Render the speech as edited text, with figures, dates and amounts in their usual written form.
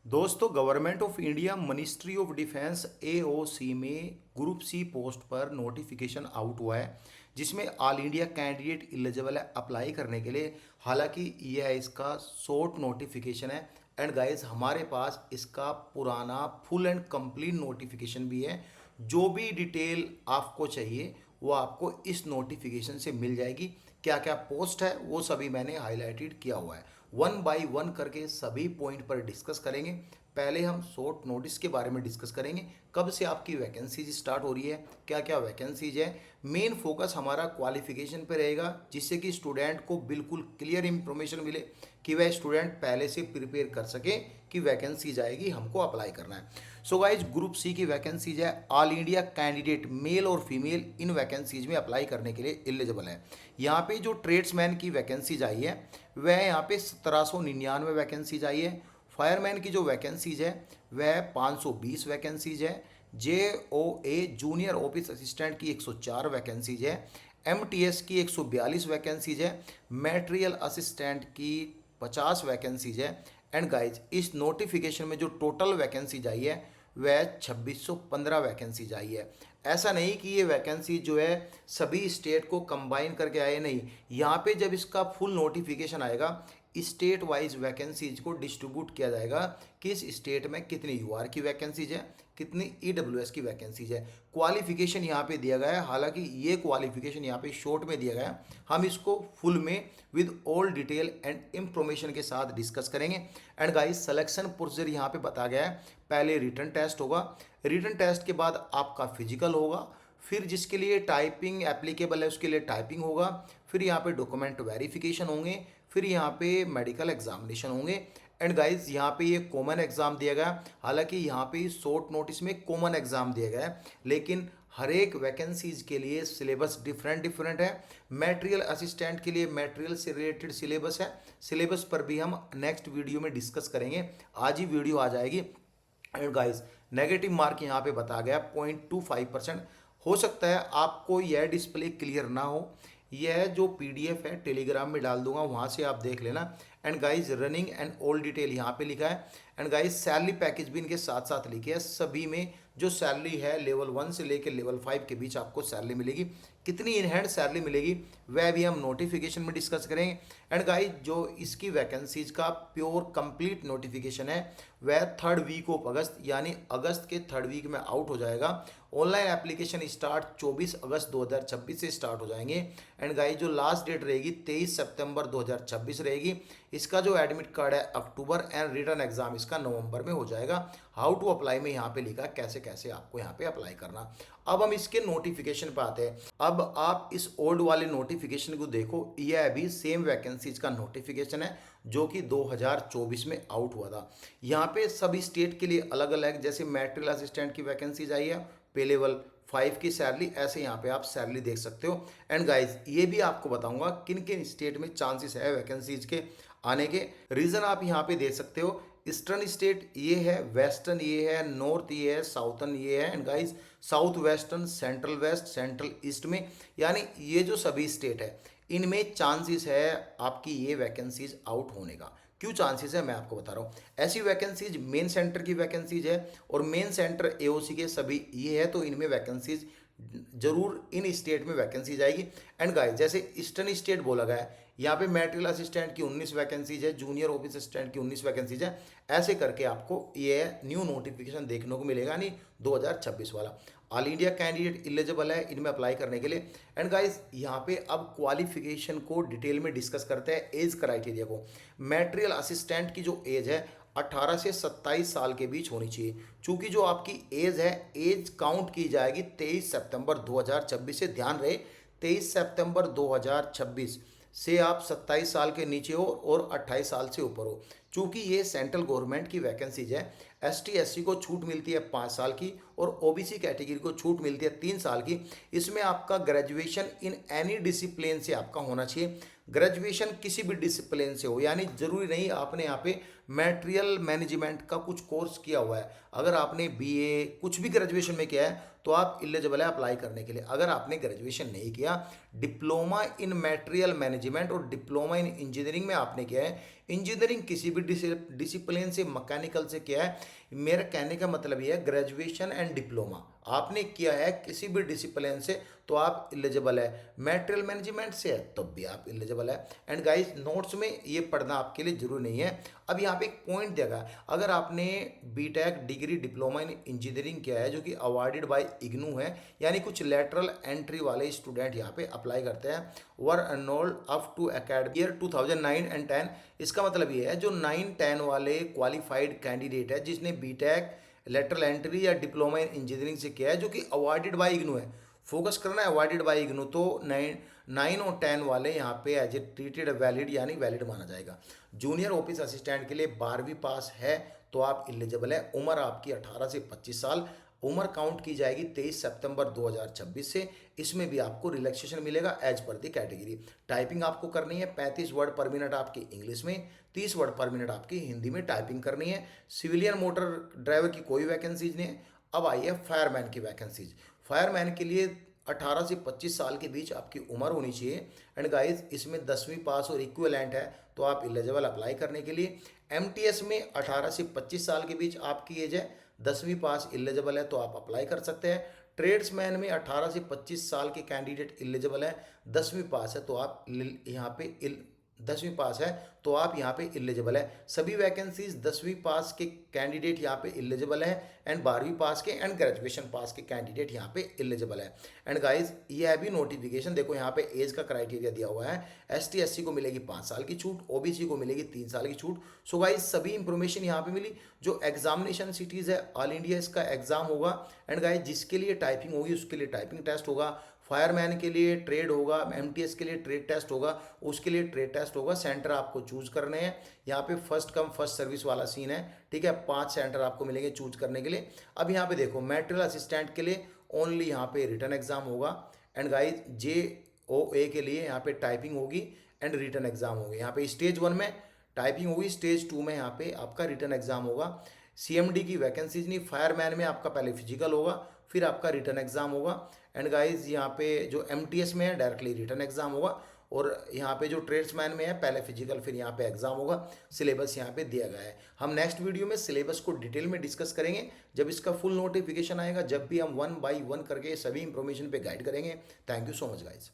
दोस्तों, government of India ministry of defence AOC में group C post पर notification out हुआ है, जिसमें ऑल इंडिया कैंडिडेट एलिजिबल है अप्लाई करने के लिए। हालांकि यह इसका शॉर्ट नोटिफिकेशन है एंड गाइस, हमारे पास इसका पुराना फुल एंड कंप्लीट नोटिफिकेशन भी है। जो भी डिटेल आपको चाहिए वो आपको इस नोटिफिकेशन से मिल जाएगी। क्या क्या पोस्ट है वो सभी मैंने हाईलाइटेड किया हुआ है। वन बाय वन करके सभी पॉइंट पर डिस्कस करेंगे। पहले हम शॉर्ट नोटिस के बारे में डिस्कस करेंगे, कब से आपकी वैकेंसीज स्टार्ट हो रही है, क्या क्या वैकेंसीज है। मेन फोकस हमारा क्वालिफिकेशन पे रहेगा, जिससे कि स्टूडेंट को बिल्कुल क्लियर इंफॉर्मेशन मिले कि वह स्टूडेंट पहले से प्रिपेयर कर सके कि वैकेंसीज आएगी, हमको अप्लाई करना है। सो गाइज, ग्रुप सी की वैकेंसीज है। ऑल इंडिया कैंडिडेट मेल और फीमेल इन वैकेंसीज में अप्लाई करने के लिए एलिजिबल है। यहाँ पे जो ट्रेड्समैन की वैकेंसीज आई है वह यहाँ पे 1799 वैकेंसीज आई है। फायरमैन की जो वैकेंसीज है वह 520 वैकेंसीज है। जे ओ ए जूनियर ऑफिस असिस्टेंट की 104 वैकेंसीज है। एम टी एस की 142 वैकेंसीज है। मैटेरियल असिस्टेंट की 50 वैकेंसीज है। एंड गाइज, इस नोटिफिकेशन में जो टोटल वैकेंसीज आई है वह 2615 वैकेंसीज आई है। ऐसा नहीं कि ये वैकेंसी जो है सभी स्टेट को कंबाइन करके आए, नहीं। यहाँ पे जब इसका फुल नोटिफिकेशन आएगा, स्टेट वाइज वैकेंसीज को डिस्ट्रीब्यूट किया जाएगा कि इस स्टेट में कितनी यूआर की वैकेंसीज है, कितनी ईडब्ल्यूएस की वैकेंसीज है। क्वालिफिकेशन यहाँ पे दिया गया है, हालांकि ये क्वालिफिकेशन यहाँ पे शॉर्ट में दिया गया है। हम इसको फुल में with all detail and information के साथ डिस्कस करेंगे। एंड गाइस, सिलेक्शन प्रोसीजर यहाँ पे बताया गया है। पहले रिटन टेस्ट होगा, रिटन टेस्ट के बाद आपका फिजिकल होगा, फिर जिसके लिए टाइपिंग एप्लीकेबल है उसके लिए टाइपिंग होगा, फिर यहाँ पे डॉक्यूमेंट वेरिफिकेशन होंगे, फिर यहाँ पे मेडिकल एग्जामिनेशन होंगे। एंड गाइज, यहाँ पे ये कॉमन एग्जाम दिया गया। हालांकि यहाँ पे शॉर्ट नोटिस में कॉमन एग्जाम दिया गया है, लेकिन हर एक वैकेंसीज के लिए सिलेबस डिफरेंट डिफरेंट है। मटेरियल असिस्टेंट के लिए मटेरियल से रिलेटेड सिलेबस है। सिलेबस पर भी हम नेक्स्ट वीडियो में डिस्कस करेंगे, आज ही वीडियो आ जाएगी। एंड गाइस, नेगेटिव मार्क यहाँ पे बताया गया 0.25%। हो सकता है आपको यह डिस्प्ले क्लियर ना हो, यह जो पीडीएफ है टेलीग्राम में डाल दूंगा, वहाँ से आप देख लेना। And guys, running and all detail यहाँ पे लिखा है। एंड गाइज, सैलरी पैकेज भी इनके साथ साथ लिखे है। सभी में जो सैलरी है लेवल 1 से लेकर लेवल 5 के बीच आपको सैलरी मिलेगी। कितनी इन हैंड सैलरी मिलेगी वह भी हम नोटिफिकेशन में डिस्कस करेंगे। एंड गाइज, जो इसकी वैकेंसीज का प्योर कंप्लीट नोटिफिकेशन है वह 3rd वीक ऑफ अगस्त, यानी अगस्त के 3rd वीक में आउट हो जाएगा। ऑनलाइन एप्लीकेशन स्टार्ट 24 अगस्त 2026 से स्टार्ट हो जाएंगे। एंड गाइज, जो लास्ट डेट रहेगी 23 सितंबर 2026 रहेगी। इसका जो एडमिट कार्ड है अक्टूबर एंड रिटर्न एग्जाम इसका नवंबर में हो जाएगा। हाउ टू अप्लाई में यहाँ पे लिखा है कैसे कैसे आपको यहाँ पे अप्लाई करना। अब हम इसके नोटिफिकेशन पे आते हैं। अब आप इस ओल्ड वाले नोटिफिकेशन को देखो, यह अभी सेम वैकेंसीज का नोटिफिकेशन है जो कि 2024 में आउट हुआ था। यहाँ पे सभी स्टेट के लिए अलग अलग, जैसे मैटेरियल असिस्टेंट की वैकेंसीज आई है, पे लेवल 5 की सैलरी, ऐसे यहाँ पे आप सैलरी देख सकते हो। एंड गाइज, ये भी आपको बताऊंगा किन किन स्टेट में चांसेस है वैकेंसीज के आने के। रीजन आप यहाँ पे देख सकते हो। ईस्टर्न स्टेट ये है, वेस्टर्न ये है, नॉर्थ ये है, साउथर्न ये है। And guys, south western, central west, central east में, यानी ये जो सभी स्टेट है इनमें चांसेस है आपकी ये वैकेंसीज आउट होने का। क्यों चांसेस है मैं आपको बता रहा हूँ। ऐसी वैकेंसीज मेन सेंटर की वैकेंसीज है, और मेन सेंटर एओसी के सभी ये है, तो इनमें वैकेंसीज जरूर इन स्टेट में वैकेंसीज आएगी। एंड गाइस, जैसे ईस्टर्न स्टेट बोला गया है, यहाँ पे मैटेरियल असिस्टेंट की 19 वैकेंसीज है, जूनियर ऑफिस असिस्टेंट की 19 वैकेंसीज है। ऐसे करके आपको ये न्यू नोटिफिकेशन देखने को मिलेगा, नहीं 2026 वाला। ऑल इंडिया कैंडिडेट एलिजिबल है इनमें अप्लाई करने के लिए। एंड गाइस, यहाँ पे अब क्वालिफिकेशन को डिटेल में डिस्कस करते हैं, एज क्राइटेरिया को। मैटेरियल असिस्टेंट की जो एज है 18 से 27 साल के बीच होनी चाहिए। चूंकि जो आपकी एज है, एज काउंट की जाएगी 23 सितंबर 2026 से। ध्यान रहे, 23 सितंबर 2026 से आप 27 साल के नीचे हो और 28 साल से ऊपर हो। चूंकि ये सेंट्रल गवर्नमेंट की वैकेंसीज है, एसटी एससी को छूट मिलती है 5 साल की, और ओबीसी कैटेगरी को छूट मिलती है 3 साल की। इसमें आपका ग्रेजुएशन इन एनी डिसिप्लिन से आपका होना चाहिए। ग्रेजुएशन किसी भी डिसिप्लिन से हो, यानी जरूरी नहीं आपने यहाँ पे मटेरियल मैनेजमेंट का कुछ कोर्स किया हुआ है। अगर आपने बीए कुछ भी ग्रेजुएशन में किया है तो आप एलिजिबल है अप्लाई करने के लिए। अगर आपने ग्रेजुएशन नहीं किया, डिप्लोमा इन मटेरियल मैनेजमेंट और डिप्लोमा इन इंजीनियरिंग में आपने किया है, इंजीनियरिंग किसी भी डिसिप्लिन से, मैकेनिकल से किया है, मेरा कहने का मतलब ये है ग्रेजुएशन एंड डिप्लोमा आपने किया है किसी भी डिसिप्लिन से तो आप एलिजिबल है। मटेरियल मैनेजमेंट से है तब भी आप एलिजिबल है। एंड गाइस नोट्स में ये पढ़ना आपके लिए जरूरी नहीं है। अब यहाँ पे एक पॉइंट देगा, अगर आपने BTech degree diploma in engineering किया है जो कि अवार्डेड बाय इग्नू है, यानी कुछ लेटरल एंट्री वाले स्टूडेंट यहाँ पे अप्लाई करते हैं, were enrolled up to academic year 2009 and 10। इसका मतलब ये है जो 9-10 वाले क्वालिफाइड कैंडिडेट है जिसने बीटेक लेटरल एंट्री या डिप्लोमा इन इंजीनियरिंग से किया है जो कि अवार्डेड बाय इग्नू है, फोकस करना है अवार्डेड बाय इग्नू, तो 9 और 10 वाले यहाँ पे एज ए ट्रीटेड वैलिड यानी वैलिड माना जाएगा। जूनियर ऑफिस असिस्टेंट के लिए 12वीं पास है तो आप एलिजिबल है। उम्र आपकी 18 से 25 साल, उम्र काउंट की जाएगी 23 सितंबर 2026 से। इसमें भी आपको रिलैक्सेशन मिलेगा एज पर दी कैटेगरी। टाइपिंग आपको करनी है 35 वर्ड पर मिनट आपकी इंग्लिश में, 30 वर्ड पर मिनट आपकी हिंदी में टाइपिंग करनी है। सिविलियन मोटर ड्राइवर की कोई वैकेंसीज नहीं है। अब आई है फायरमैन की वैकेंसीज। फायरमैन के लिए 18 से 25 साल के बीच आपकी उम्र होनी चाहिए। एंड गाइस इसमें 10वीं पास और इक्विवेलेंट है तो आप एलिजिबल अप्लाई करने के लिए। एमटीएस में 18 से 25 साल के बीच आपकी एज है, 10वीं पास एलिजिबल है तो आप अप्लाई कर सकते हैं। ट्रेड्समैन में 18 से 25 साल के कैंडिडेट एलिजिबल है, 10वीं पास है तो आप यहाँ पे 10वीं पास है तो आप यहाँ पे एलिजिबल है। सभी वैकेंसीज 10वीं पास के कैंडिडेट यहाँ पे एलिजिबल है एंड 12वीं पास के एंड ग्रेजुएशन पास के कैंडिडेट यहाँ पे एलिजिबल है। एंड गाइज ये है भी नोटिफिकेशन, देखो यहाँ पे एज का क्राइटेरिया दिया हुआ है। एसटी एससी को मिलेगी 5 साल की छूट, ओबीसी को मिलेगी 3 साल की छूट। सो गाइज सभी इंफॉर्मेशन यहाँ पे मिली। जो एग्जामिनेशन सिटीज़ है ऑल इंडिया इसका एग्जाम होगा। एंड गाइज जिसके लिए टाइपिंग होगी उसके लिए टाइपिंग टेस्ट होगा, फायरमैन के लिए ट्रेड होगा, एमटीएस के लिए ट्रेड टेस्ट होगा, उसके लिए ट्रेड टेस्ट होगा। सेंटर आपको चूज करने हैं, यहाँ पे फर्स्ट कम फर्स्ट सर्विस वाला सीन है, ठीक है। 5 सेंटर आपको मिलेंगे चूज करने के लिए। अब यहाँ पे देखो मटेरियल असिस्टेंट के लिए ओनली यहाँ पे रिटन एग्जाम होगा। एंड गाइज JOA के लिए यहाँ पे टाइपिंग होगी एंड रिटन एग्जाम होगी। यहाँ पे स्टेज 1 में टाइपिंग होगी, स्टेज 2 में यहाँ पे आपका रिटन एग्जाम होगा। CMD की वैकेंसीज नहीं, फायरमैन में आपका पहले फिजिकल होगा फिर आपका रिटर्न एग्जाम होगा। एंड गाइज यहाँ पे जो MTS में है डायरेक्टली रिटर्न एग्जाम होगा, और यहाँ पे जो ट्रेड्समैन में है पहले फिजिकल फिर यहाँ पे एग्जाम होगा। सिलेबस यहाँ पे दिया गया है। हम नेक्स्ट वीडियो में सिलेबस को डिटेल में डिस्कस करेंगे जब इसका फुल नोटिफिकेशन आएगा, जब भी हम 1 बाय 1 करके सभी इंफॉर्मेशन पे गाइड करेंगे। Thank you so much guys.